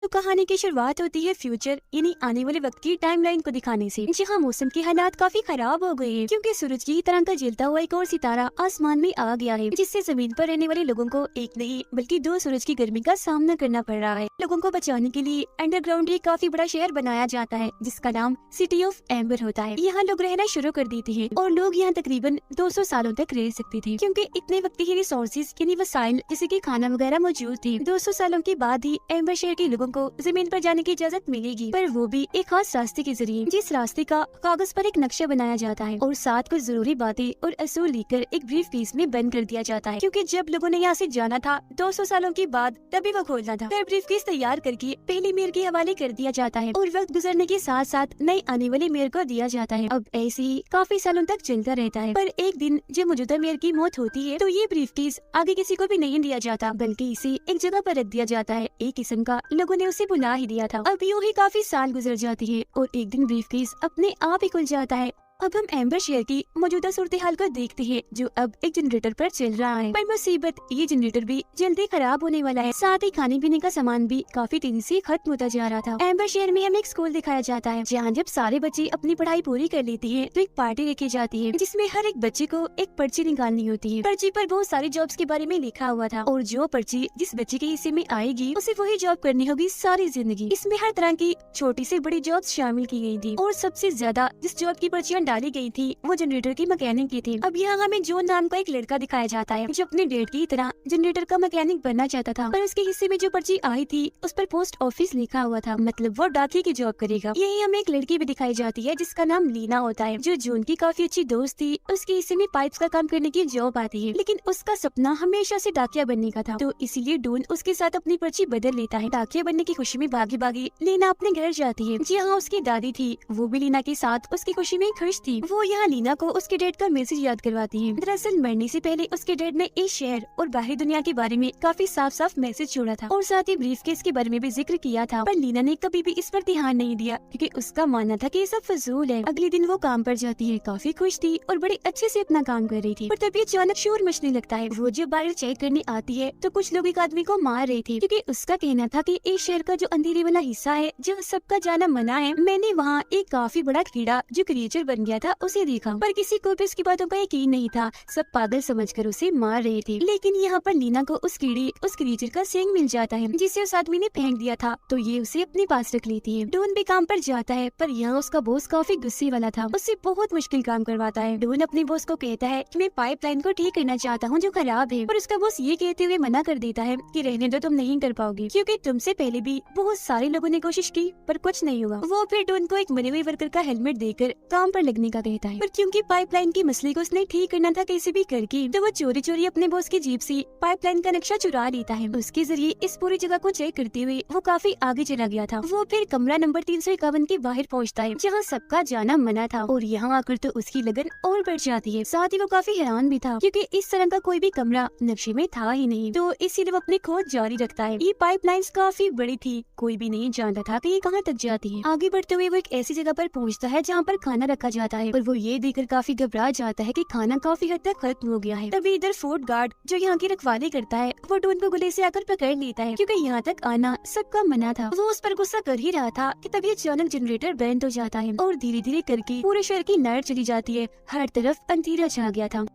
तो कहानी की शुरुआत होती है फ्यूचर यानी आने वाले वक्त की टाइमलाइन को दिखाने से, जहां मौसम के हालात काफी खराब हो गए हैं क्योंकि सूरज की तरह का जलता हुआ एक और सितारा आसमान में आ गया है, जिससे जमीन पर रहने वाले लोगों को एक नहीं बल्कि दो सूरज की गर्मी का सामना करना पड़ रहा है। लोगों को बचाने के लिए अंडरग्राउंड एक काफी बड़ा शहर बनाया जाता है जिसका नाम सिटी ऑफ एम्बर होता है। यहाँ लोग रहना शुरू कर देते हैं और लोग यहाँ तकरीबन 200 सालों तक रह सकते थे क्योंकि इतने वक्त ही रिसोर्सेज यानी वसाइल जैसे कि खाना वगैरह मौजूद थे। 200 सालों के बाद ही एम्बर शहर के लोगों को जमीन पर जाने की इजाजत मिलेगी, पर वो भी एक खास रास्ते के जरिए, जिस रास्ते का कागज पर एक नक्शा बनाया जाता है और साथ कुछ जरूरी बातें और असूल लिखकर एक ब्रीफ केस में बंद कर दिया जाता है, क्योंकि जब लोगों ने यहाँ से जाना था 200 सालों के बाद तभी वो खोलना था। फिर ब्रीफ केस तैयार करके पहली मेयर के हवाले कर दिया जाता है और वक्त गुजरने के साथ साथ नई आने वाली मेयर को दिया जाता है। अब ऐसे ही काफी सालों तक चलता रहता है, पर एक दिन जब मौजूदा मेयर की मौत होती है तो ये ब्रीफ केस आगे किसी को भी नहीं दिया जाता, बल्कि इसे एक जगह पर रख दिया जाता है। एक किस्म का लोगों ने उसे बुला ही दिया था। अब यूं ही काफी साल गुजर जाती है और एक दिन ब्रीफकेस अपने आप ही खुल जाता है। अब हम एम्बर शहर की मौजूदा सूरत हाल को देखते हैं जो अब एक जनरेटर पर चल रहा है, पर मुसीबत ये जनरेटर भी जल्दी खराब होने वाला है। साथ ही खाने पीने का सामान भी काफी तेजी से खत्म होता जा रहा था। एम्बर शहर में हमें एक स्कूल दिखाया जाता है जहाँ जब सारे बच्चे अपनी पढ़ाई पूरी कर लेते हैं तो एक पार्टी रखी जाती है जिसमें हर एक बच्चे को एक पर्ची निकालनी होती है। पर्ची पर बहुत सारी जॉब्स के बारे में लिखा हुआ था और जो पर्ची जिस बच्चे के हिस्से में आएगी उसे वही जॉब करनी होगी सारी जिंदगी। इसमें हर तरह की छोटी से बड़ी जॉब शामिल की गई थी और सबसे ज्यादा जिस जॉब की पर्चियां डाली गई थी वो जनरेटर की मैकेनिक की थी। अब यहाँ हमें जॉन नाम का एक लड़का दिखाया जाता है जो अपने डैड की तरह जनरेटर का मैकेनिक बनना चाहता था, पर उसके हिस्से में जो पर्ची आई थी उस पर पोस्ट ऑफिस लिखा हुआ था, मतलब वो डाकिये की जॉब करेगा। यही हमें एक लड़की भी दिखाई जाती है जिसका नाम लीना होता है जो जॉन की काफी अच्छी दोस्त थी। उसके हिस्से में पाइप्स का काम करने की जॉब आती है, लेकिन उसका सपना हमेशा से डाकिया बनने का था, तो इसीलिए डॉन उसके साथ अपनी पर्ची बदल लेता है। डाकिया बनने की खुशी में भागी भागी लीना अपने घर जाती है। जी हाँ, उसकी दादी थी, वो भी लीना के साथ उसकी खुशी में खुश थी। वो यहाँ लीना को उसके डैड का मैसेज याद करवाती है। दरअसल मरने से पहले उसके डैड ने इस शहर और बाहरी दुनिया के बारे में काफी साफ साफ मैसेज छोड़ा था और साथ ही ब्रीफकेस के बारे में भी जिक्र किया था, पर लीना ने कभी भी इस पर ध्यान नहीं दिया क्योंकि उसका मानना था कि ये सब फजूल है। अगले दिन वो काम पर जाती है, काफी खुश थी और बड़े अच्छे से अपना काम कर रही थी, पर तभी अचानक शोर मचने लगता है। वो जब बाहर चेक करने आती है तो कुछ लोग एक आदमी को मार रहे थे क्योंकि उसका कहना था कि इस शहर का जो अंधेरे वाला हिस्सा है जो सबका जाना मना है, मैंने वहाँ एक काफी बड़ा कीड़ा जो क्रिएचर बन गया था उसे देखा, पर किसी को भी उसकी बातों का यकीन नहीं था। सब पागल समझकर उसे मार रहे थे। लेकिन यहाँ पर लीना को उस कीड़े उस क्रिएचर का सींग मिल जाता है जिसे उस आदमी ने फेंक दिया था, तो ये उसे अपने पास रख लेती है। डॉन भी काम पर जाता है, पर यहाँ उसका बॉस काफी गुस्से वाला था, उससे बहुत मुश्किल काम करवाता है। डॉन अपने बॉस को कहता है कि मैं पाइपलाइन को ठीक करना चाहता हूँ जो खराब है, पर उसका बॉस ये कहते हुए मना कर देता है कि रहने दो, तुम नहीं कर पाओगी क्योंकि तुमसे पहले भी बहुत सारे लोगों ने कोशिश की पर कुछ नहीं हुआ। वो फिर डॉन को एक मरे हुए वर्कर का हेलमेट देकर काम पर लगने का कहता है, पर क्योंकि पाइपलाइन की मसले को उसने ठीक करना था कैसे भी करके, तो वो चोरी चोरी अपने बॉस की जीप से पाइपलाइन का नक्शा चुरा लेता है। उसके जरिए इस पूरी जगह को चेक करते हुए वो काफी आगे चला गया था। वो फिर कमरा नंबर 351 के बाहर पहुंचता है जहां सबका जाना मना था और यहाँ आकर तो उसकी लगन और बढ़ जाती है। साथ ही वो काफी हैरान भी था क्योंकि इस तरह का कोई भी कमरा नक्शे में था ही नहीं, तो इसीलिए वो अपनी खोज जारी रखता है। ये पाइपलाइंस काफी बड़ी थी, कोई भी नहीं जानता था कि ये कहाँ तक जाती है। आगे बढ़ते हुए वो एक ऐसी जगह पर पहुँचता है जहाँ पर खाना रखा जाता है और वो ये देखकर काफी घबरा जाता है कि खाना काफी हद तक खत्म हो गया है। तभी इधर फोर्ट गार्ड जो यहाँ की रखवाली करता है वो डॉन को गले से आकर पकड़ लेता है क्योंकि यहाँ तक आना सबका मना था। वो उस पर गुस्सा कर ही रहा था कि तभी अचानक जनरेटर बंद हो जाता है और धीरे धीरे करके पूरे शहर की लाइट चली जाती है। हर तरफ अंधेरा छा गया था।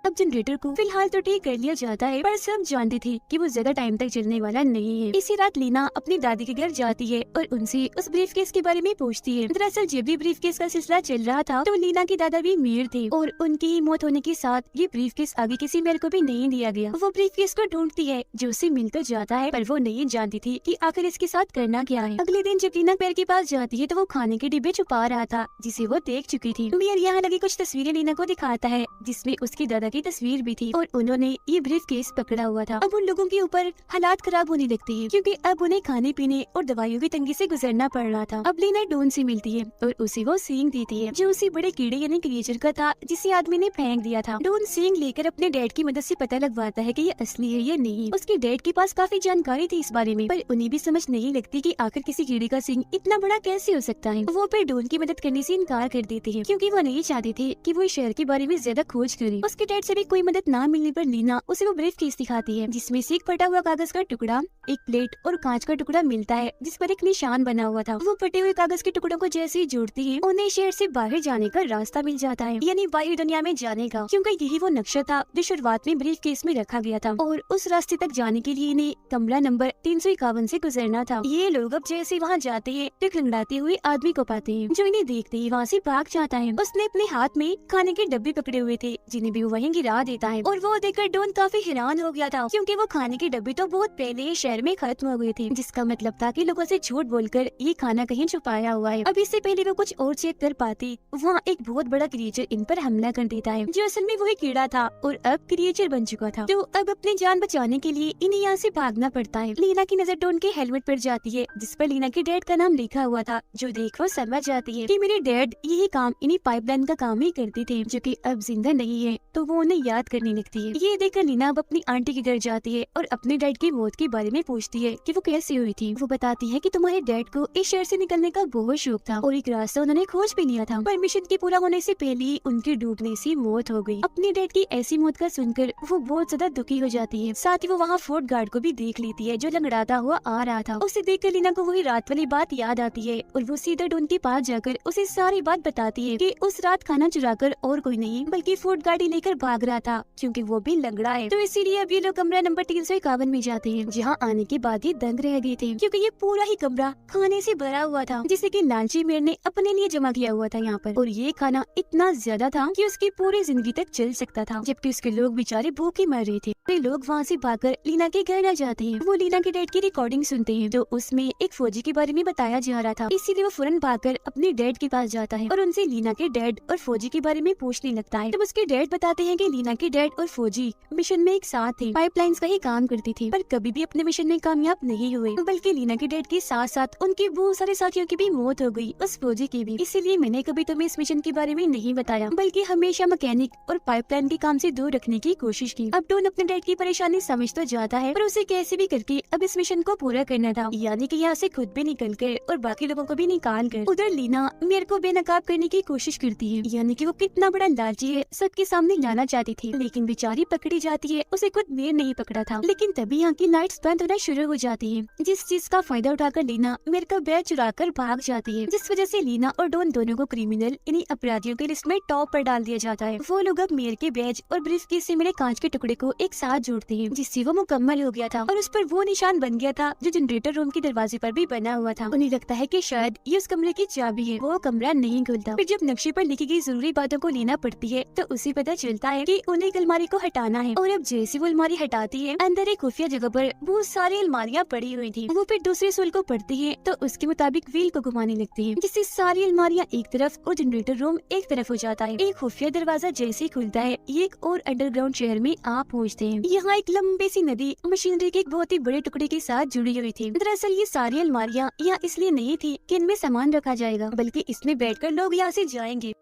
अब जनरेटर को फिलहाल तो ठीक कर लिया जाता है, पर सब जानते थे कि वो ज्यादा टाइम तक चलने वाला नहीं है। इसी रात लीना अपनी दादी के घर जाती है और उनसे उस ब्रीफकेस के बारे में पूछती है। दरअसल जब भी ब्रीफकेस का सिलसिला चल रहा था तो लीना की दादा भी मेयर थे और उनकी ही मौत होने के साथ ये ब्रीफकेस आगे किसी मेयर को भी नहीं दिया गया। वो ब्रीफकेस को ढूंढती है जो उसे मिल तो जाता है, पर वो नहीं जानती थी कि आखिर इसके साथ करना क्या है। अगले दिन जब लीना मेयर के पास जाती है तो वो खाने के डिब्बे छुपा रहा था जिसे वो देख चुकी थी। मेयर यहाँ लगी कुछ तस्वीरें लीना को दिखाता है जिसमें उसकी दादा की तस्वीर भी थी और उन्होंने ये ब्रीफकेस पकड़ा हुआ था। अब उन लोगों के ऊपर हालात खराब होने लगते हैं क्योंकि अब उन्हें खाने पीने और दवाइयों की तंगी से गुजरना पड़ रहा था। अब लीना डॉन से मिलती है और उसे वो सींग देती है जो उसी बड़े कीड़े यानी क्रिएचर का था जिसे आदमी ने फेंक दिया था। डॉन सींग लेकर अपने डैड की मदद से पता लगवाता है कि ये असली है या नहीं। उसके डैड के पास काफी जानकारी थी इस बारे में, पर उन्हें भी समझ नहीं लगती कि आखिर किसी कीड़े का सींग इतना बड़ा कैसे हो सकता है। वो फिर डॉन की मदद करने से इनकार कर देते हैं क्योंकि वो नहीं चाहते थे कि वो इस शहर के बारे में ज्यादा खोज करे। उसके डैड शायद से भी कोई मदद ना मिलने पर लीना उसे वो ब्रीफ केस दिखाती है जिसमें से एक फटा हुआ कागज का टुकड़ा, एक प्लेट और कांच का टुकड़ा मिलता है जिस पर एक निशान बना हुआ था। वो फटे हुए कागज के टुकड़ों को जैसे ही जोड़ती है उन्हें शहर से बाहर जाने का रास्ता मिल जाता है, यानी बाहरी दुनिया में जाने का, क्योंकि यही वो नक्शा था जो शुरुआत में ब्रीफ केस में रखा गया था। और उस रास्ते तक जाने के लिए इन्हें कमरा नंबर 351 से गुजरना था। ये लोग अब जैसे वहाँ जाते हैं तो एक लंगड़ाते हुए आदमी को पाते हैं जो इन्हें देखते ही वहाँ से भाग जाता है। उसने अपने हाथ में खाने के डब्बे पकड़े हुए थे जिन्हें भी वहीं गिरा देता है, और वो देखकर डॉन काफी हैरान हो गया था क्योंकि वो खाने के डब्बे तो बहुत पहले ही शहर में खत्म हो गए थे, जिसका मतलब था कि लोगों से झूठ बोलकर ये खाना कहीं छुपाया हुआ है। अब इससे पहले वो कुछ और चेक कर पाती, वहाँ एक बहुत बड़ा क्रिएचर इन पर हमला कर देता है जो असल में वही कीड़ा था और अब क्रिएचर बन चुका था। तो अब अपनी जान बचाने के लिए इन्हें यहाँ से भागना पड़ता है। लीना की नजर डॉन के हेलमेट पर जाती है जिस पर लीना के डैड का नाम लिखा हुआ था, जो देख वो समझ जाती है कि मेरे डैड यही काम इन्हीं पाइपलाइन का काम ही करते थे जो कि अब जिंदा नहीं है, तो वो उन्हें याद करने लगती है। ये देखकर लीना अब अपनी आंटी के घर जाती है और अपने डैड की मौत के बारे में पूछती है कि वो कैसे हुई थी। वो बताती है कि तुम्हारे डैड को इस शहर से निकलने का बहुत शौक था और एक रास्ता उन्होंने खोज भी लिया था, पर मिशन के पूरा होने से पहले ही उनकी डूबने से मौत हो गई। अपने डैड की ऐसी मौत का सुनकर वो बहुत ज्यादा दुखी हो जाती है। साथ ही वो वहाँ फोर्ट गार्ड को भी देख लेती है जो लंगड़ाता हुआ आ रहा था। उसे देखकर लीना को वही रात वाली बात याद आती है और वो सीधा डॉन के पास जाकर उसे सारी बात बताती है कि उस रात खाना चुराकर और कोई नहीं बल्कि फोर्ट गाड़ी लेकर भाग रहा था क्योंकि वो भी लंगड़ा है। तो इसीलिए अब ये लोग कमरा नंबर 351 में जाते हैं जहाँ आने के बाद ही दंग रह गए थे क्योंकि ये पूरा ही कमरा खाने से भरा हुआ था जिसे कि लालची मेयर ने अपने लिए जमा किया हुआ था यहाँ पर, और ये खाना इतना ज्यादा था कि उसकी पूरी जिंदगी तक चल सकता था, जबकि उसके लोग बेचारे भूखे मर रहे थे। वे लोग वहाँ से भागकर लीना के घर आ जाते हैं। वो लीना के डैड की रिकॉर्डिंग सुनते हैं तो उसमें एक फौजी के बारे में बताया जा रहा था, इसीलिए वो फौरन भागकर अपने डैड के पास जाता है और उनसे लीना के डैड और फौजी के बारे में पूछने लगता है। तब उसके डैड बताते हैं कि लीना के डैड और फौजी मिशन में एक साथ थे, पाइपलाइंस का ही काम करती थी, पर कभी भी अपने मिशन में कामयाब नहीं हुए, बल्कि लीना के डैड के साथ साथ उनके बहुत सारे साथियों की भी मौत हो गई, उस फौजी की भी। इसीलिए मैंने कभी तुम्हें इस मिशन के बारे में नहीं बताया, बल्कि हमेशा मैकेनिक और पाइपलाइन के काम से दूर रखने की कोशिश की। अब डॉन अपने डैड की परेशानी समझ तो जाता है, पर उसे कैसे भी करके अब इस मिशन को पूरा करना था, यानी कि यहाँ से खुद भी निकल कर और बाकी लोगों को भी निकाल कर। उधर लीना मेयर को बेनकाब करने की कोशिश करती है, यानी कि वो कितना बड़ा लालची है सबके सामने लाना चाहती थी, लेकिन बेचारी पकड़ी जाती है। उसे खुद मेयर नहीं पकड़ा था, लेकिन तभी यहाँ की लाइट्स बंद होना शुरू हो जाती है, जिस चीज का फायदा उठाकर लीना मेयर का बैग चुराकर भाग जाती है, जिस वजह से लीना और डॉन दोनों को क्रिमिनल इन्हीं अपराधियों की लिस्ट में टॉप पर डाल दिया जाता है। वो लोग अब मेयर के बैज और ब्रीफकेस से मिले कांच के टुकड़े को एक साथ जोड़ते हैं, जिससे वो मुकम्मल हो गया था और उस पर वो निशान बन गया था जो जनरेटर रूम के दरवाजे पर भी बना हुआ था। उन्हें लगता है कि शायद ये उस कमरे की चाबी है। वो कमरा नहीं खुलता। फिर जब नक्शे पर लिखी गई जरूरी बातों को लेना पड़ती है तो उसे पता चलता है कि उन्हें एक अलमारी को हटाना है, और अब जैसे वो अलमारी हटाती है अंदर एक खुफिया जगह पर बहुत सारी अलमारियाँ पड़ी हुई थी। वो फिर दूसरे सोल को पढ़ती है तो उसके मुताबिक व्हील को घुमाने लगती है, जिससे सारी अलमारियाँ एक तरफ और जनरेटर रूम एक तरफ हो जाता है। एक खुफिया दरवाजा जैसे खुलता है ये एक और अंडरग्राउंड शहर में आप पहुँचते हैं। यहाँ एक लंबी सी नदी मशीनरी के एक बहुत ही बड़े टुकड़े के साथ जुड़ी हुई थी। दरअसल ये सारी अलमारियाँ यहाँ इसलिए नहीं थी कि इनमें सामान रखा जाएगा, बल्कि इसमें बैठकर लोग यहाँ से जाएंगे।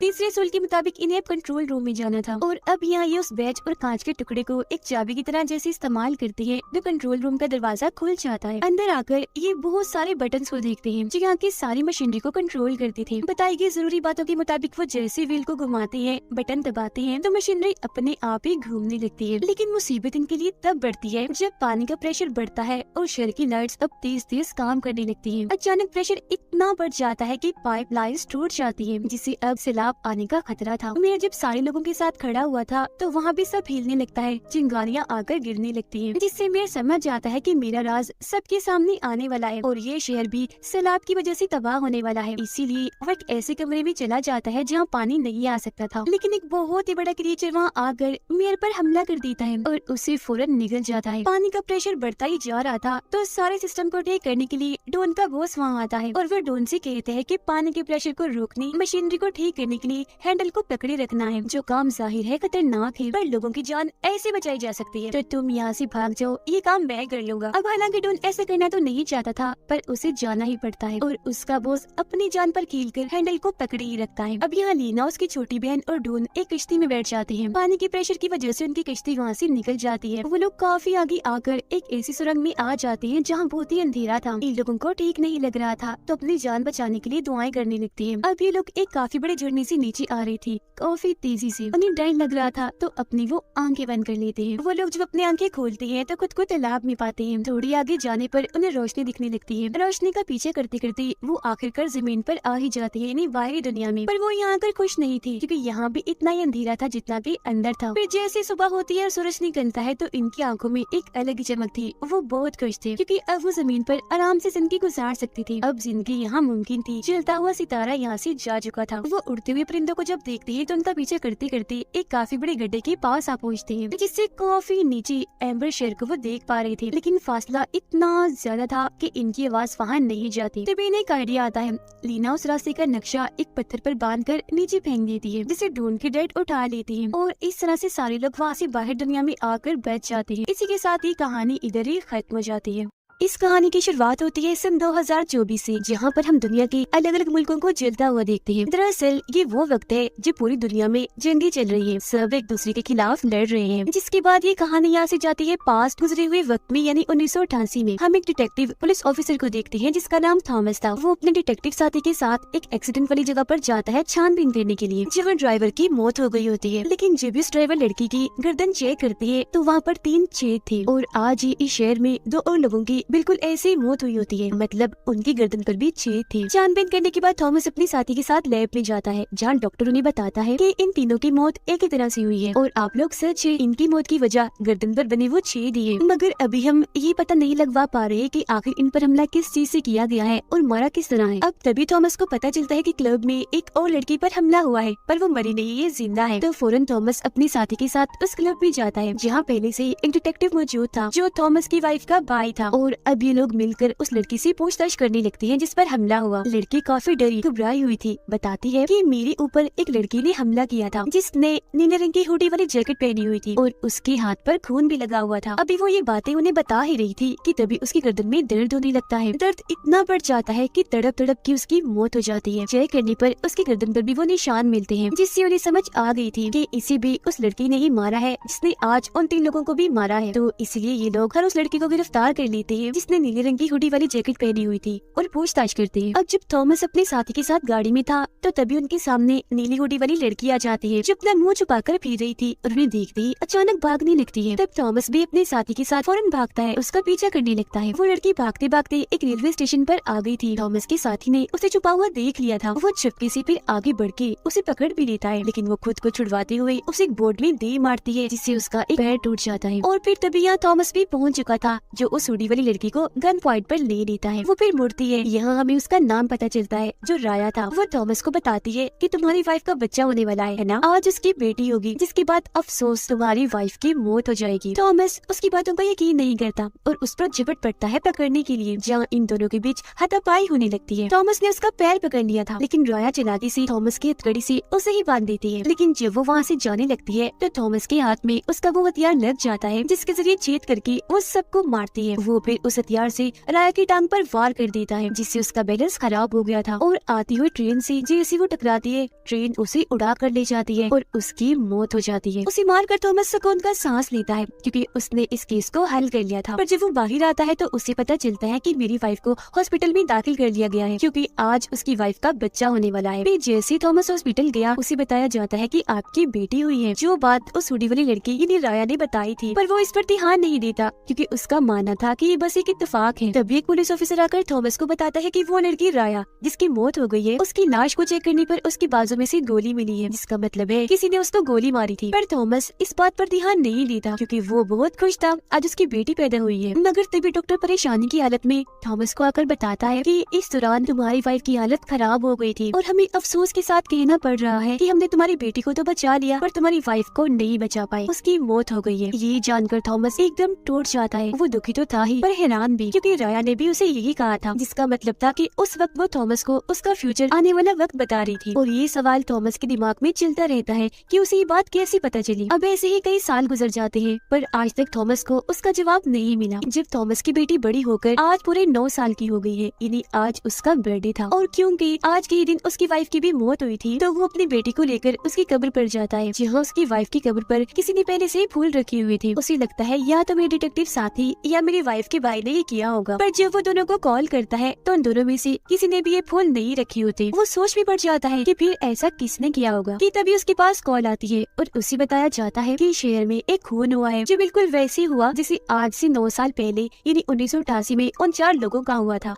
तीसरे सोल के मुताबिक इन्हें कंट्रोल रूम में जाना था, और अब यहाँ ये उस बैच और कांच के टुकड़े को एक चाबी की तरह जैसे इस्तेमाल करती है जो कंट्रोल रूम का दरवाजा खुल जाता है। अंदर आकर ये बहुत सारे बटन्स को देखते हैं जो यहाँ की सारी मशीनरी को कंट्रोल करते थे। बताई गई जरूरी बातों के मुताबिक वो जैसे व्हील को घुमाते हैं, बटन दबाते हैं तो मशीनरी अपने आप ही घूमने लगती है। लेकिन मुसीबत इनके लिए तब बढ़ती है जब पानी का प्रेशर बढ़ता है और शहर की लाइट्स अब तेज तेज काम करने लगती है। अचानक प्रेशर इतना बढ़ जाता है कि पाइप लाइन्स टूट जाती है, जिससे अब सैलाब आने का खतरा था। मेयर जब सारे लोगों के साथ खड़ा हुआ था तो वहाँ भी सब हिलने लगता है, चिंगारियाँ आकर गिरने लगती हैं, जिससे मेयर समझ जाता है कि मेरा राज सबके सामने आने वाला है और ये शहर भी सैलाब की वजह से तबाह होने वाला है। इसीलिए वो एक ऐसे कमरे में चला जाता है जहाँ पानी नहीं आ सकता था, लेकिन एक बहुत ही बड़ा क्रिएचर वहाँ आकर मेयर पर हमला कर देता है और उसे फौरन निगल जाता है। पानी का प्रेशर बढ़ता ही जा रहा था तो सारे सिस्टम को ठीक करने के लिए डॉन का बॉस वहाँ आता है और वो डॉन से कहते हैं कि पानी के प्रेशर को रोकने, मशीनरी को ठीक करने के लिए हैंडल को पकड़े रखना है, जो काम जाहिर है खतरनाक है पर लोगों की जान ऐसे बचाई जा सकती है, तो तुम यहाँ से भाग जाओ, ये काम मैं कर लूंगा। अब हालांकि डॉन ऐसा करना तो नहीं चाहता था पर उसे जाना ही पड़ता है और उसका बॉस अपनी जान पर खेलकर हैंडल को पकड़े ही रखता है। अब यहाँ लीना, उसकी छोटी बहन और डॉन एक किश्ती में बैठ जाते हैं। पानी के प्रेशर की वजह से उनकी किश्ती वहाँ से निकल जाती है। वो लोग काफी आगे आकर एक ऐसी सुरंग में आ जाते हैं जहाँ बहुत ही अंधेरा था। इन लोगों को ठीक नहीं लग रहा था तो अपनी जान बचाने के लिए दुआएं करने लगती है। अब ये लोग एक काफी बड़े झरने से नीचे आ रही थी काफी तेजी से। उन्हें डर लग रहा था तो अपनी वो आंखें बंद कर लेते हैं। वो लोग जब अपनी आंखें खोलते हैं तो खुद को तालाब में पाते हैं। थोड़ी आगे जाने पर उन्हें रोशनी दिखने लगती है। रोशनी का पीछे करते करते वो आखिरकार जमीन पर आ ही जाती है, यानी बाहरी दुनिया में। पर वो यहाँ आकर खुश नहीं थी क्योंकि यहाँ भी इतना ही अंधेरा था जितना कि अंदर था। फिर जैसे सुबह होती है और सूरज निकलता है तो इनकी आंखों में एक अलग ही चमक थी। वो बहुत खुश थे क्योंकि अब वो जमीन पर आराम से जिंदगी गुजार सकती थी। अब जिंदगी यहाँ मुमकिन थी। जलता हुआ सितारा यहाँ से जा चुका था। वो उड़ते हुए परिंदों को जब देखते हैं तो उनका पीछे करते करते एक काफी बड़े गड्ढे के पास आ पहुँचते हैं, जिससे काफी नीचे एम्बर शेर को वो देख पा रहे थे। लेकिन फासला इतना ज्यादा था कि इनकी आवाज वहाँ नहीं जाती। तभी इन्हें एक आइडिया आता है। लीना उस रास्ते का नक्शा एक पत्थर पर बांधकर नीचे फेंक देती है, जिसे ढूंढ के डैड उठा लेती है और इस तरह से सारे लोग वहाँ से बाहर दुनिया में आकर बैठ जाते हैं। इसी के साथ ही कहानी इधर ही खत्म हो जाती है। इस कहानी की शुरुआत होती है सन 2024 से, जहाँ पर हम दुनिया के अलग अलग मुल्कों को जलता हुआ देखते हैं। दरअसल ये वो वक्त है जब पूरी दुनिया में जंगें चल रही है, सब एक दूसरे के खिलाफ लड़ रहे हैं। जिसके बाद ये कहानी यहाँ से जाती है पास्ट गुजरे हुए वक्त में, यानी 1988 में। हम एक डिटेक्टिव पुलिस ऑफिसर को देखते हैं जिसका नाम थॉमस था। वो अपने डिटेक्टिव साथी के साथ एक एक्सीडेंट वाली जगह पर जाता है छानबीन करने के लिए, जहाँ ड्राइवर की मौत हो गई होती है। लेकिन जब इस ड्राइवर लड़की की गर्दन चेक करती है तो वहाँ पर 3 छेद थे और आज ही इस शहर में 2 और लोगों की बिल्कुल ऐसी मौत हुई होती है, मतलब उनकी गर्दन पर भी छेद थे। छानबीन करने के बाद थॉमस अपने साथी के साथ लैब में जाता है, जहाँ डॉक्टर उन्हें बताता है कि इन तीनों की मौत एक ही तरह से हुई है और आप लोग सच है, इनकी मौत की वजह गर्दन पर बने वो छेद ही है। मगर अभी हम ये पता नहीं लगवा पा रहे कि आखिर इन पर हमला किस चीज से किया गया है और मारा किस तरह है। अब तभी थॉमस को पता चलता है कि क्लब में एक और लड़की पर हमला हुआ है, पर वो मरी नहीं, ये जिंदा है। तो फौरन थॉमस अपने साथी के साथ उस क्लब में जाता है, जहाँ पहले से एक डिटेक्टिव मौजूद था जो थॉमस की वाइफ का भाई था। और अब ये लोग मिलकर उस लड़की से पूछताछ करने लगती हैं जिस पर हमला हुआ। लड़की काफी डरी घबराई हुई थी, बताती है कि मेरे ऊपर एक लड़की ने हमला किया था जिसने नीले रंग की हुडी वाली जैकेट पहनी हुई थी और उसके हाथ पर खून भी लगा हुआ था। अभी वो ये बातें उन्हें बता ही रही थी कि तभी उसकी गर्दन में दर्द होने लगता है। दर्द इतना बढ़ जाता है कि तड़प तड़प की उसकी मौत हो जाती है। चेक करने पर उसकी गर्दन पर भी वो निशान मिलते हैं, जिससे उन्हें समझ आ गई थी कि इसे भी उस लड़की ने ही मारा है जिसने आज उन 3 लोगों को भी मारा है। तो इसलिए ये लोग हर उस लड़की को गिरफ्तार कर लेते हैं जिसने नीले रंग की हुडी वाली जैकेट पहनी हुई थी और पूछताछ करते हैं। अब जब थॉमस अपने साथी के साथ गाड़ी में था तो तभी उनके सामने नीली हुडी वाली लड़की आ जाती है जो अपना मुंह छुपाकर फिर रही थी और उन्हें देखते ही अचानक भागने लगती है। तब थॉमस भी अपने साथी के साथ फौरन भागता है, उसका पीछा करने लगता है। वो लड़की भागते भागते एक रेलवे स्टेशन पर आ गई थी। थॉमस के साथी ने उसे छुपा हुआ देख लिया था। वो चुपके से फिर आगे बढ़ के उसे पकड़ भी लेता है, लेकिन वो खुद को छुड़वाते हुए उसे एक बोर्ड में दे मारती है, जिससे उसका एक पैर टूट जाता है। और फिर तभी यहाँ थॉमस भी पहुँच चुका था जो उस हुडी वाली लड़की को गन पॉइंट पर ले लेता है। वो फिर मुड़ती है। यहाँ हमें उसका नाम पता चलता है जो राया था। वो थॉमस को बताती है कि तुम्हारी वाइफ का बच्चा होने वाला है ना, आज उसकी बेटी होगी, जिसके बाद अफसोस तुम्हारी वाइफ की मौत हो जाएगी। थॉमस उसकी बातों पर यकीन नहीं करता और उस पर झपट पड़ता है पकड़ने के लिए, जहाँ इन दोनों के बीच हाथापाई होने लगती है। थॉमस ने उसका पैर पकड़ लिया था, लेकिन राया चालाकी से थॉमस की हथकड़ी से उसे ही बांध देती है। लेकिन जब वो वहाँ से जाने लगती है तो थॉमस के हाथ में उसका वो हथियार लग जाता है जिसके जरिए छेद करके वो सबको मारती है। वो फिर उस हथियार से राया की टांग पर वार कर देता है, जिससे उसका बैलेंस खराब हो गया था और आती हुई ट्रेन से जैसे वो टकराती है, ट्रेन उसे उड़ा कर ले जाती है और उसकी मौत हो जाती है। उसे मारकर थॉमस सुकून का सांस लेता है क्योंकि उसने इस केस को हल कर लिया था। पर जब वो बाहर आता है तो उसे पता चलता है कि मेरी वाइफ को हॉस्पिटल में दाखिल कर लिया गया है क्योंकि आज उसकी वाइफ का बच्चा होने वाला है। फिर जैसे थॉमस हॉस्पिटल गया उसे बताया जाता है कि आपकी बेटी हुई है, जो बात उस हुडी वाली लड़की यानी राया ने बताई थी। पर वो इस पर ध्यान नहीं देता क्योंकि उसका मानना था कि ये बस एक इत्तेफाक है। तभी एक पुलिस ऑफिसर आकर थॉमस को बताता है कि वो लड़की राया जिसकी मौत हो गई है, उसकी लाश को चेक करने पर उसकी बाजू में से गोली मिली है, जिसका मतलब है किसी ने उसको गोली मारी थी। पर थॉमस इस बात पर ध्यान नहीं देता क्योंकि वो बहुत खुश था आज उसकी बेटी पैदा हुई है। मगर तभी डॉक्टर परेशानी की हालत में थॉमस को आकर बताता है कि इस दौरान तुम्हारी वाइफ की हालत खराब हो गई थी और हमें अफसोस के साथ कहना पड़ रहा है कि हमने तुम्हारी बेटी को तो बचा लिया पर तुम्हारी वाइफ को नहीं बचा पाए, उसकी मौत हो गई है। ये जानकर थॉमस एकदम टूट जाता है। वो दुखी तो था ही पर हैरान भी क्योंकि राया ने भी उसे यही कहा था, जिसका मतलब था कि उस वक्त वो थॉमस को उसका फ्यूचर आने वाला वक्त बता रही थी। और ये सवाल थॉमस के दिमाग में चलता रहता है कि उसे ये बात कैसे पता चली। अब ऐसे ही कई साल गुजर जाते हैं पर आज तक थॉमस को उसका जवाब नहीं मिला। जब थॉमस की बेटी बड़ी होकर आज पूरे 9 साल की हो गई है, यानी आज उसका बर्थडे था और क्योंकि आज के दिन उसकी वाइफ की भी मौत हुई थी तो वो अपनी बेटी को लेकर उसकी कब्र पर जाता है, जहाँ उसकी वाइफ की कब्र पर किसी ने पहले से ही फूल रखे हुए थे। उसे लगता है या तो मेरे डिटेक्टिव साथी या मेरी वाइफ के भाई ने ये किया होगा। पर जब वो दोनों को कॉल करता है तो उन दोनों में से किसी ने भी ये फोन नहीं रखी होती। वो सोच भी पड़ जाता है कि फिर ऐसा किसने किया होगा कि तभी उसके पास कॉल आती है और उसे बताया जाता है कि शहर में एक खून हुआ है जो बिल्कुल वैसे हुआ जैसे आज से 9 साल पहले यानी 1988 में उन 4 लोगों का हुआ था।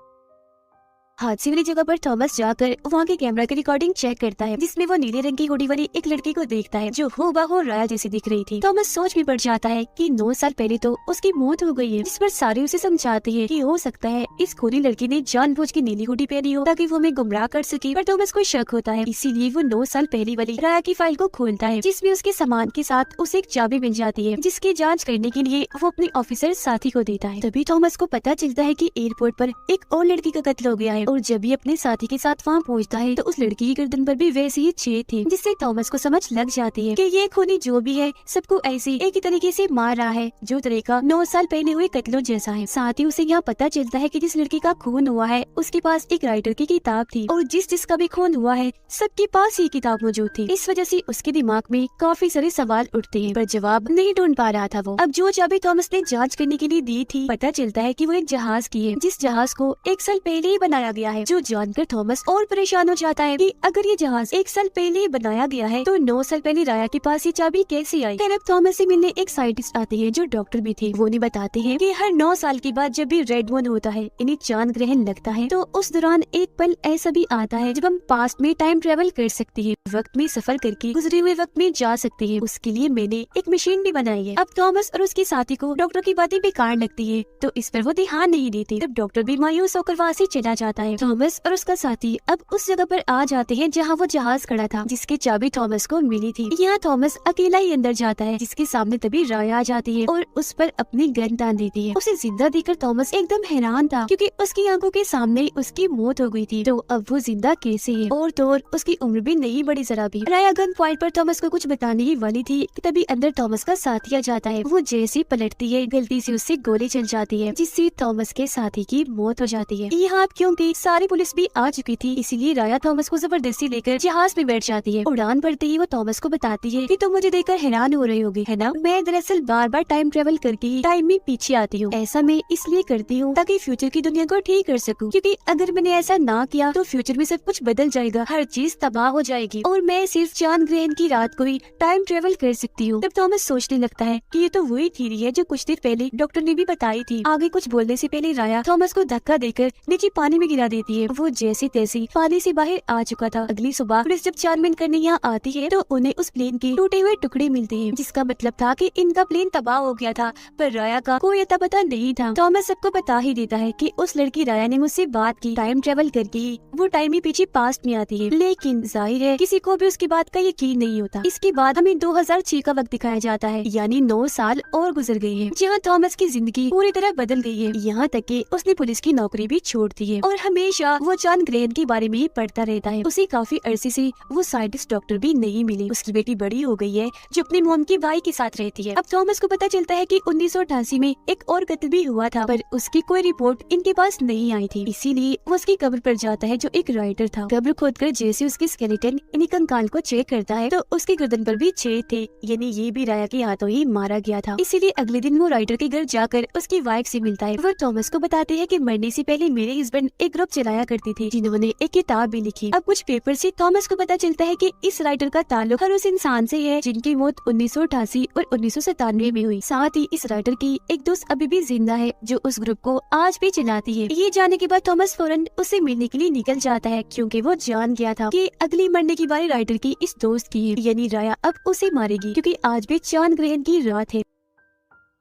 हादसे वाली जगह पर थॉमस जाकर वहाँ के कैमरा की रिकॉर्डिंग चेक करता है जिसमें वो नीले रंग की हुडी वाली एक लड़की को देखता है जो हूबहू राया जैसी दिख रही थी। थॉमस सोच भी पड़ जाता है कि 9 साल पहले तो उसकी मौत हो गई है, जिस पर सारे उसे समझाते हैं कि हो सकता है इस खूनी लड़की ने जानबूझ के नीली हुडी पहनी हो ताकि वो हमें गुमराह कर सके। पर थॉमस को शक होता है, इसीलिए वो 9 साल पहले वाली राया की फाइल को खोलता है जिसमें उसके सामान के साथ उसे एक चाबी मिल जाती है जिसकी जाँच करने के लिए वो अपने ऑफिसर साथी को देता है। तभी थॉमस को पता चलता है कि एयरपोर्ट पर एक और लड़की का कत्ल हो गया है और जब भी अपने साथी के साथ वहाँ पहुँचता है तो उस लड़की की गर्दन पर भी वैसी ही छेद थी, जिससे थॉमस को समझ लग जाती है कि ये खूनी जो भी है सबको ऐसे एक ही तरीके से मार रहा है जो तरीका 9 साल पहले हुए कत्लों जैसा है। साथ ही उसे यहाँ पता चलता है कि जिस लड़की का खून हुआ है उसके पास एक राइटर की किताब थी और जिसका भी खून हुआ है सबके पास ये किताब मौजूद थी। इस वजह से उसके दिमाग में काफी सारे सवाल उठते हैं पर जवाब नहीं ढूंढ पा रहा था वो। अब जो चाबी थॉमस ने जाँच करने के लिए दी थी पता चलता है कि वो एक जहाज की है जिस जहाज को 1 साल पहले ही बनाया गया है, जो जानकर थॉमस और परेशान हो जाता है कि अगर ये जहाज 1 साल पहले ही बनाया गया है तो 9 साल पहले राया के पास ये चाबी कैसे आई। फिर अब थॉमस से मिलने एक साइंटिस्ट आते हैं जो डॉक्टर भी थे। वो नहीं बताते हैं कि हर 9 साल के बाद जब भी रेड मून होता है यानी चांद ग्रहण लगता है तो उस दौरान एक पल ऐसा भी आता है जब हम पास्ट में टाइम ट्रेवल कर सकते हैं, वक्त में सफर करके गुजरे हुए वक्त में जा सकते हैं। उसके लिए मैंने एक मशीन भी बनाई है। अब थॉमस और उसके साथी को डॉक्टर की बातें बेकार लगती है तो इस पर वो ध्यान नहीं देते। तब डॉक्टर भी मायूस होकर वहाँ से चला जाता है। थॉमस और उसका साथी अब उस जगह पर आ जाते हैं जहाँ वो जहाज खड़ा था जिसकी चाबी थॉमस को मिली थी। यहाँ थॉमस अकेला ही अंदर जाता है जिसके सामने तभी राया आ जाती है और उस पर अपनी गन तान देती है। उसे जिंदा देखकर थॉमस एकदम हैरान था क्योंकि उसकी आंखों के सामने उसकी मौत हो गई थी, तो अब वो जिंदा कैसे है। और तो और उसकी उम्र भी नहीं बढ़ी जरा भी। राया गन पॉइंट पर थॉमस को कुछ बताने ही वाली थी कि तभी अंदर थॉमस का साथी आ जाता है। वो जैसे पलटती है गलती से उससे गोली चल जाती है जिससे थॉमस के साथी की मौत हो जाती है। यहाँ क्योंकि सारी पुलिस भी आ चुकी थी इसलिए राया थॉमस को जबरदस्ती लेकर जहाज में बैठ जाती है। उड़ान भरते ही वो थॉमस को बताती है कि तुम मुझे देखकर हैरान हो रही होगी है ना, मैं दरअसल बार बार टाइम ट्रेवल करके ही टाइम में पीछे आती हूँ। ऐसा मैं इसलिए करती हूँ ताकि फ्यूचर की दुनिया को ठीक कर सकूँ, क्योंकि अगर मैंने ऐसा ना किया तो फ्यूचर में सब कुछ बदल जाएगा, हर चीज तबाह हो जाएगी और मैं सिर्फ चांद ग्रहण की रात को ही टाइम ट्रेवल कर सकती हूँ। तब थॉमस सोचने लगता है कि ये तो वही थ्योरी है जो कुछ देर पहले डॉक्टर ने भी बताई थी। आगे कुछ बोलने से पहले राया थॉमस को धक्का देकर नीचे पानी में गिरा देती है। वो जैसे तैसे पानी से बाहर आ चुका था। अगली सुबह पुलिस जब चार्मिन करने यहाँ आती है तो उन्हें उस प्लेन के टूटे हुए टुकड़े मिलते हैं जिसका मतलब था कि इनका प्लेन तबाह हो गया था, पर राया का कोई अता पता नहीं था। थॉमस सबको बता ही देता है कि उस लड़की राया ने मुझसे बात की, टाइम ट्रेवल करके वो टाइम ही पीछे पास्ट में आती है। लेकिन जाहिर है किसी को भी उसकी बात का यकीन नहीं होता। इसके बाद हमें 2006 का वक्त दिखाया जाता है, यानी 9 साल और गुजर गए हैं, जहाँ थॉमस की जिंदगी पूरी तरह बदल गई है। यहाँ तक कि उसने पुलिस की नौकरी भी छोड़ दी है और हमेशा वो चांद ग्रहण के बारे में ही पढ़ता रहता है। उसे काफी अरसे से वो साइंटिस्ट डॉक्टर भी नहीं मिली। उसकी बेटी बड़ी हो गई है जो अपने मोम के भाई के साथ रहती है। अब थॉमस को पता चलता है कि 1988 में एक और कत्ल भी हुआ था, पर उसकी कोई रिपोर्ट इनके पास नहीं आई थी। इसीलिए वो उसकी कब्र पर जाता है जो एक राइटर था। कब्र खोदकर जैसे उसकी स्केलेटन यानी कंकाल को चेक करता है तो उसकी गर्दन पर भी छेद थे, यानी ये भी राया के हाथों ही मारा गया था। इसीलिए अगले दिन वो राइटर के घर जाकर उसकी वाइफ से मिलता है। वो थॉमस को बताते हैं कि मरने से पहले मेरे हस्बैंड एक ग्रुप चलाया करती थी जिन्होंने एक किताब भी लिखी। अब कुछ पेपर से थॉमस को पता चलता है कि इस राइटर का ताल्लुक हर उस इंसान से है जिनकी मौत 1988 और 1997 में हुई। साथ ही इस राइटर की एक दोस्त अभी भी जिंदा है जो उस ग्रुप को आज भी चलाती है। ये जानने के बाद थॉमस फौरन उससे मिलने के लिए निकल जाता है क्योंकि वो जान गया था कि अगली मरने की बारी राइटर की इस दोस्त की है, यानी राया अब उसे मारेगी क्योंकि आज भी चांद ग्रहण की रात है।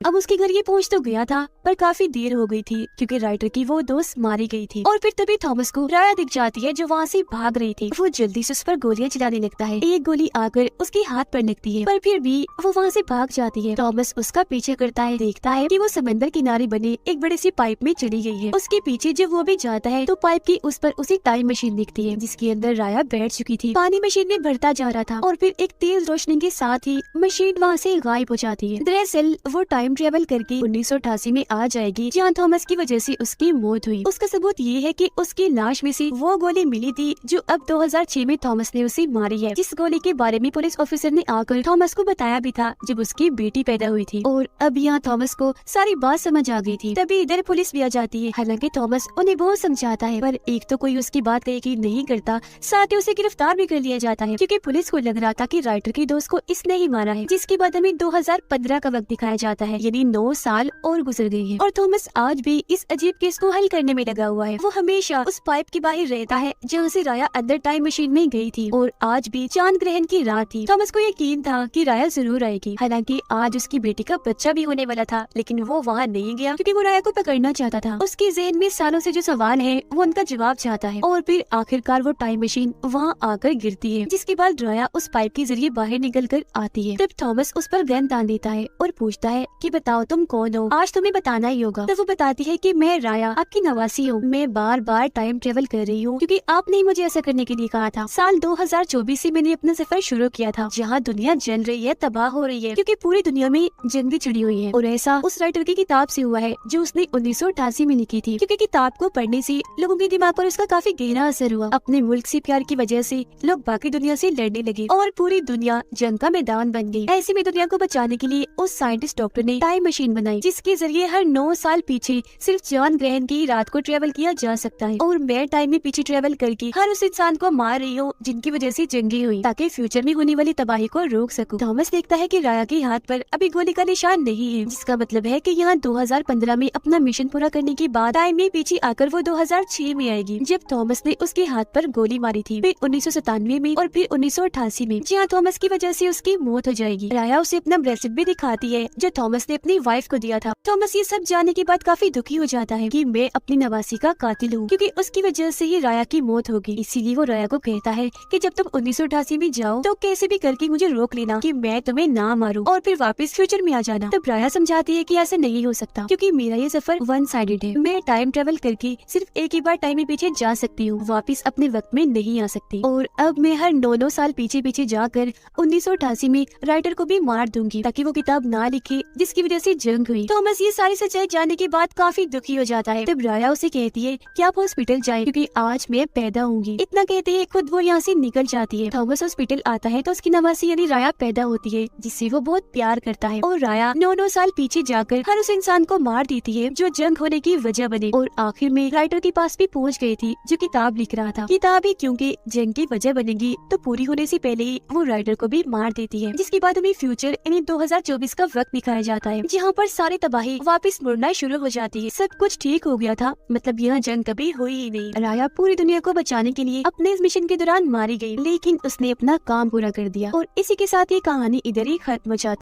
अब उसके घर ये पहुंच तो गया था पर काफी देर हो गई थी क्योंकि राइटर की वो दोस्त मारी गई थी। और फिर तभी थॉमस को राया दिख जाती है जो वहाँ से भाग रही थी। वो जल्दी से उस पर गोलियां चलाने लगता है। एक गोली आकर उसके हाथ पर लगती है पर फिर भी वो वहाँ से भाग जाती है। थॉमस उसका पीछे करता है, देखता है कि वो समंदर किनारे बने एक बड़ी सी पाइप में चली गई है। उसके पीछे जब वो भी जाता है तो पाइप की उस पर उसे टाइम मशीन दिखती है जिसके अंदर राया बैठ चुकी थी। पानी मशीन में भरता जा रहा था और फिर एक तेज रोशनी के साथ ही मशीन वहाँ से गायब हो जाती है। दरअसल वो टाइम टाइम ट्रेवल करके 1988 में आ जाएगी, जहाँ थॉमस की वजह से उसकी मौत हुई। उसका सबूत ये है कि उसकी लाश में से वो गोली मिली थी जो अब 2006 में थॉमस ने उसे मारी है, जिस गोली के बारे में पुलिस ऑफिसर ने आकर थॉमस को बताया भी था जब उसकी बेटी पैदा हुई थी। और अब यहाँ थॉमस को सारी बात समझ आ गई थी। तभी इधर पुलिस भी आ जाती है। हालांकि थॉमस उन्हें बहुत समझाता है, पर एक तो कोई उसकी बात यकीन नहीं करता, साथ ही उसे गिरफ्तार भी कर लिया जाता है, क्योंकि पुलिस को लग रहा था कि राइटर के दोस्त को इसने ही मारा है। जिसके बाद हमें 2015 का वक्त दिखाया जाता है, यानी 9 साल और गुजर गई है और थॉमस आज भी इस अजीब केस को हल करने में लगा हुआ है। वो हमेशा उस पाइप के बाहर रहता है जहाँ से राया अंदर टाइम मशीन में गई थी, और आज भी चांद ग्रहण की रात थी। थॉमस को यकीन था कि राया जरूर आएगी। हालांकि आज उसकी बेटी का बच्चा भी होने वाला था, लेकिन वो वहाँ नहीं गया क्योंकि वो राया को पकड़ना चाहता था। उसके ज़हन में सालों से जो सवाल है वो उनका जवाब चाहता है, और फिर आखिरकार वो टाइम मशीन वहाँ आकर गिरती है, जिसके बाद राया उस पाइप के जरिए बाहर निकल कर आती है। तब थॉमस उस पर गन तान देता है और पूछता है कि बताओ तुम कौन हो, आज तुम्हें बताना ही होगा। तब वो बताती है कि मैं राया आपकी नवासी हूँ, मैं बार बार टाइम ट्रेवल कर रही हूँ क्योंकि आपने ही मुझे ऐसा करने के लिए कहा था। साल 2024 से मैंने अपना सफर शुरू किया था, जहाँ दुनिया जल रही है, तबाह हो रही है, क्योंकि पूरी दुनिया में जंग भी छिड़ी हुई है। और ऐसा उस राइटर की किताब से हुआ है जो उसने 1988 में लिखी थी, क्योंकि किताब को पढ़ने से लोगों के दिमाग पर उसका काफी गहरा असर हुआ। अपने मुल्क से प्यार की वजह से लोग बाकी दुनिया से लड़ने लगे और पूरी दुनिया जंग का मैदान बन गई। ऐसे में दुनिया को बचाने के लिए उस साइंटिस्ट डॉक्टर ने टाइम मशीन बनाई, जिसके जरिए हर 9 साल पीछे सिर्फ चांद ग्रहण की रात को ट्रेवल किया जा सकता है। और मैं टाइम में पीछे ट्रेवल करके हर उस इंसान को मार रही हूँ जिनकी वजह से जंगी हुई, ताकि फ्यूचर में होने वाली तबाही को रोक सकूं। थॉमस देखता है कि राया के हाथ पर अभी गोली का निशान नहीं है, जिसका मतलब है कि यहाँ 2015 में अपना मिशन पूरा करने के बाद टाइम में पीछे आकर वो 2006 में आएगी, जब थॉमस ने उसके हाथ पर गोली मारी थी, फिर 1997 में और फिर 1988 में, जहाँ थॉमस की वजह से उसकी मौत हो जाएगी। राया उसे अपना ब्रेसलेट भी दिखाती है जो थॉमस ने अपनी वाइफ को दिया था। थॉमस ये सब जानने के बाद काफी दुखी हो जाता है कि मैं अपनी नवासी का कातिल हूँ, क्योंकि उसकी वजह से ही राया की मौत होगी। इसीलिए वो राया को कहता है कि जब तुम 1988 में जाओ तो कैसे भी करके मुझे रोक लेना कि मैं तुम्हें ना मारूं और फिर वापस फ्यूचर में आ जाना। तब राया समझाती है कि ऐसा नहीं हो सकता, क्योंकि मेरा ये सफर वन साइडेड है। मैं टाइम ट्रेवल करके सिर्फ एक ही बार टाइम में पीछे जा सकती हूँ, वापस अपने वक्त में नहीं आ सकती। और अब मैं हर 9 साल पीछे पीछे जाकर 1988 में राइटर को भी मार दूंगी, ताकि वो किताब ना लिखे जिसकी वजह से जंग हुई। थॉमस ये सारी सच्चाई जानने के बाद काफी दुखी हो जाता है। तब राया उसे कहती है कि आप हॉस्पिटल जाएं, क्योंकि आज मैं पैदा होंगी। इतना कहते ही खुद वो यहाँ से निकल जाती है। थॉमस हॉस्पिटल आता है तो उसकी नवासी यानी राया पैदा होती है, जिससे वो बहुत प्यार करता है। और राया 9 साल पीछे जाकर हर उस इंसान को मार देती है जो जंग होने की वजह बने, और आखिर में राइटर के पास भी पहुँच गई थी जो किताब लिख रहा था। किताब ही क्योंकि जंग की वजह बनेगी तो पूरी होने से पहले ही वो राइटर को भी मार देती है। जिसके बाद हमें फ्यूचर यानी 2024 का वक्त दिखाया जाता है, जहाँ पर सारी तबाही वापस मुड़ना शुरू हो जाती है। सब कुछ ठीक हो गया था, मतलब यह जंग कभी हुई ही नहीं। राया पूरी दुनिया को बचाने के लिए अपने इस मिशन के दौरान मारी गई, लेकिन उसने अपना काम पूरा कर दिया। और इसी के साथ ये कहानी इधर ही खत्म हो जाती है।